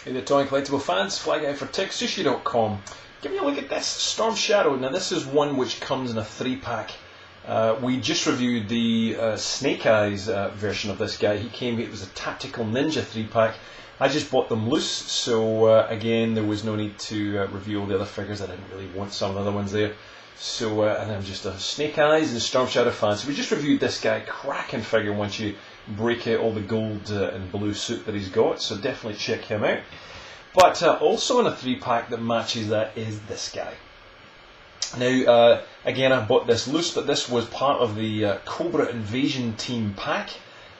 Hey there, toy collectible fans, fly guy for TekSushi.com. Give me a look at this Storm Shadow. Now this is one which comes in a 3-pack. We just reviewed the Snake Eyes version of this guy. It was a Tactical Ninja 3-pack. I just bought them loose, so again there was no need to review all the other figures. I didn't really want some of the other ones there. So, and I'm just a Snake Eyes and Storm Shadow fan. So we just reviewed this guy, cracking figure once you break out all the gold and blue suit that he's got. So definitely check him out. But also in a 3-pack that matches that is this guy. Now, again, I bought this loose, but this was part of the Cobra Invasion Team pack.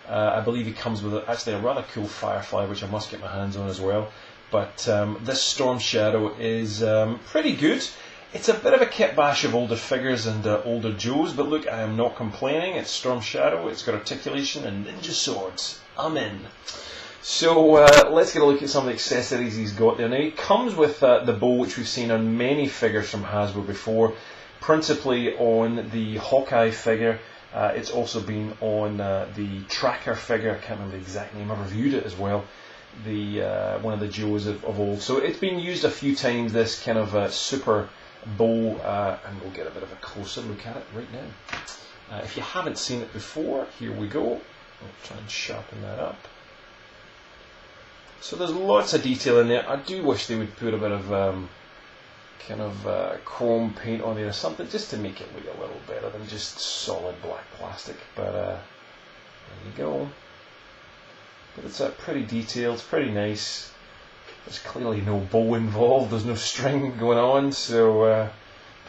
I believe he comes with actually a rather cool Firefly, which I must get my hands on as well. But this Storm Shadow is pretty good. It's a bit of a kit bash of older figures and older Joes, but look, I am not complaining. It's Storm Shadow, it's got articulation and ninja swords. I'm in. So let's get a look at some of the accessories he's got there. Now he comes with the bow, which we've seen on many figures from Hasbro before, principally on the Hawkeye figure. It's also been on the Tracker figure. I can't remember the exact name. I reviewed it as well. The one of the Joes of old. So it's been used a few times. This kind of super bow, and we'll get a bit of a closer look at it right now. If you haven't seen it before, here we go. I'll try and sharpen that up. So there's lots of detail in there. I do wish they would put a bit of chrome paint on there or something, just to make it look a little better than just solid black plastic. But there you go. But it's pretty detailed, it's pretty nice. There's clearly no bow involved, there's no string going on, so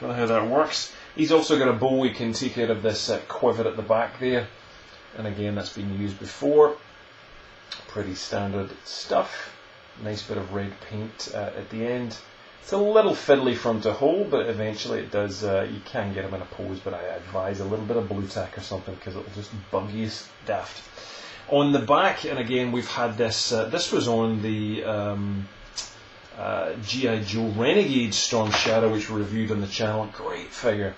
don't know how that works. He's also got a bow we can take out of this quiver at the back there, and again that's been used before. Pretty standard stuff. Nice bit of red paint at the end. It's a little fiddly for him to hold, but eventually it does. You can get him in a pose, but I advise a little bit of blue tack or something because it'll just bug you daft. On the back, and again we've had this. This was on the G.I. Joe Renegade Storm Shadow, which we reviewed on the channel. Great figure.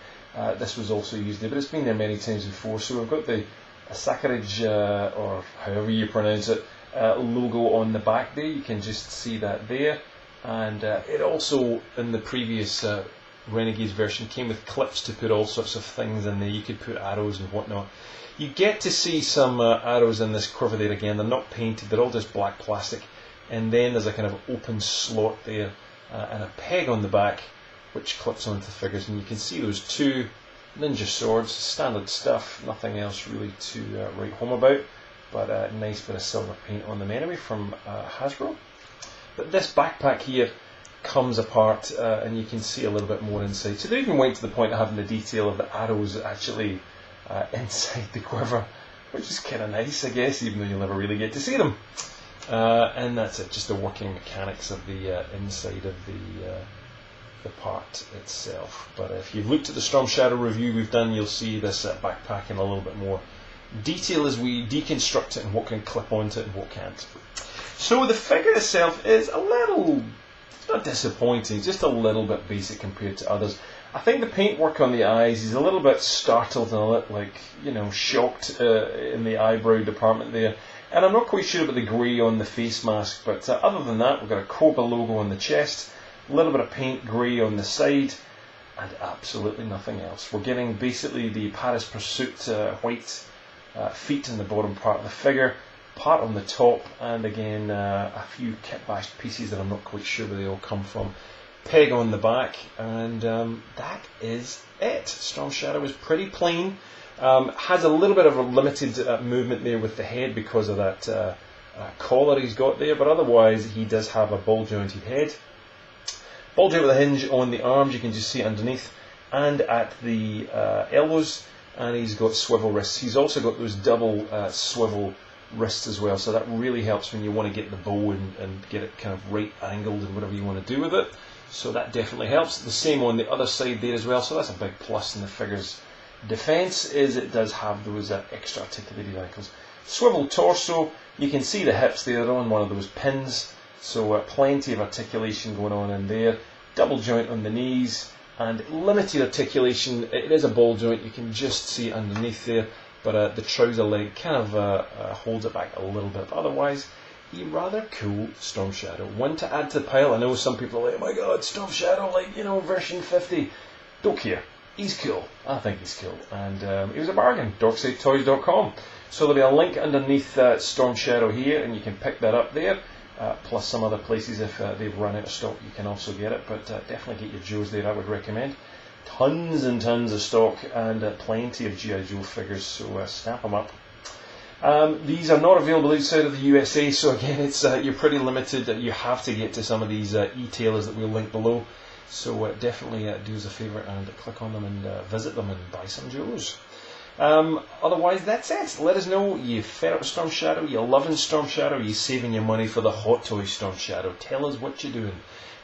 This was also used there, but it's been there many times before. So we've got the Sakurage, or however you pronounce it, logo on the back there. You can just see that there. And it also, in the previous Renegades version, came with clips to put all sorts of things in there. You could put arrows and whatnot. You get to see some arrows in this quiver there again. They're not painted, they're all just black plastic. And then there's a kind of open slot there and a peg on the back which clips onto the figures. And you can see those two ninja swords, standard stuff, nothing else really to write home about. But a nice bit of silver paint on them anyway from Hasbro. But this backpack here comes apart and you can see a little bit more inside. So they even went to the point of having the detail of the arrows actually inside the quiver, which is kind of nice, I guess, even though you'll never really get to see them. And that's it, just the working mechanics of the inside of the part itself. But if you've looked at the Storm Shadow review we've done, you'll see this backpack in a little bit more detail as we deconstruct it and what can clip onto it and what can't. So the figure itself is a little, it's not disappointing, just a little bit basic compared to others. I think the paintwork on the eyes is a little bit startled and a little, shocked in the eyebrow department there. And I'm not quite sure about the grey on the face mask, but other than that, we've got a Cobra logo on the chest, a little bit of paint grey on the side, and absolutely nothing else. We're getting basically the Paris Pursuit white feet in the bottom part of the figure, part on the top, and again a few kit bashed pieces that I'm not quite sure where they all come from. Peg on the back, and that is it. Storm Shadow is pretty plain. Has a little bit of a limited movement there with the head because of that collar he's got there, but otherwise he does have a ball jointed head. Ball joint with a hinge on the arms, you can just see underneath, and at the elbows, and he's got swivel wrists. He's also got those double swivel wrists as well, so that really helps when you want to get the bow and get it kind of right angled and whatever you want to do with it. So that definitely helps. The same on the other side there as well, so that's a big plus in the figure's defense, is it does have those extra articulated ankles. Swivel torso, you can see the hips there on one of those pins, so plenty of articulation going on in there. Double joint on the knees and limited articulation. It is a ball joint, you can just see underneath there, but the trouser leg kind of holds it back a little bit. But otherwise, a rather cool Storm Shadow. One to add to the pile. I know some people are like, oh my god, Storm Shadow, like, you know, version 50. Don't care. He's cool. I think he's cool. And he was a bargain. DorksideToys.com. So there'll be a link underneath Storm Shadow here, and you can pick that up there. Plus some other places if they've run out of stock, you can also get it. But definitely get your Joes there, I would recommend. Tons and tons of stock and plenty of G.I. Joe figures, so snap them up. These are not available outside of the USA, so again, it's you're pretty limited. You have to get to some of these e-tailers that we'll link below. So definitely do us a favour and click on them and visit them and buy some Joes. Otherwise, that's it. Let us know you fed up with Storm Shadow, you're loving Storm Shadow, you're saving your money for the Hot Toy Storm Shadow. Tell us what you're doing.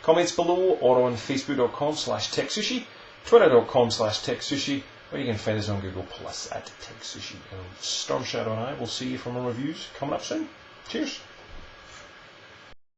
Comments below or on Facebook.com/TekSushi, Twitter.com/TekSushi, or you can find us on Google Plus at TekSushi. Storm Shadow and I will see you from our reviews coming up soon. Cheers.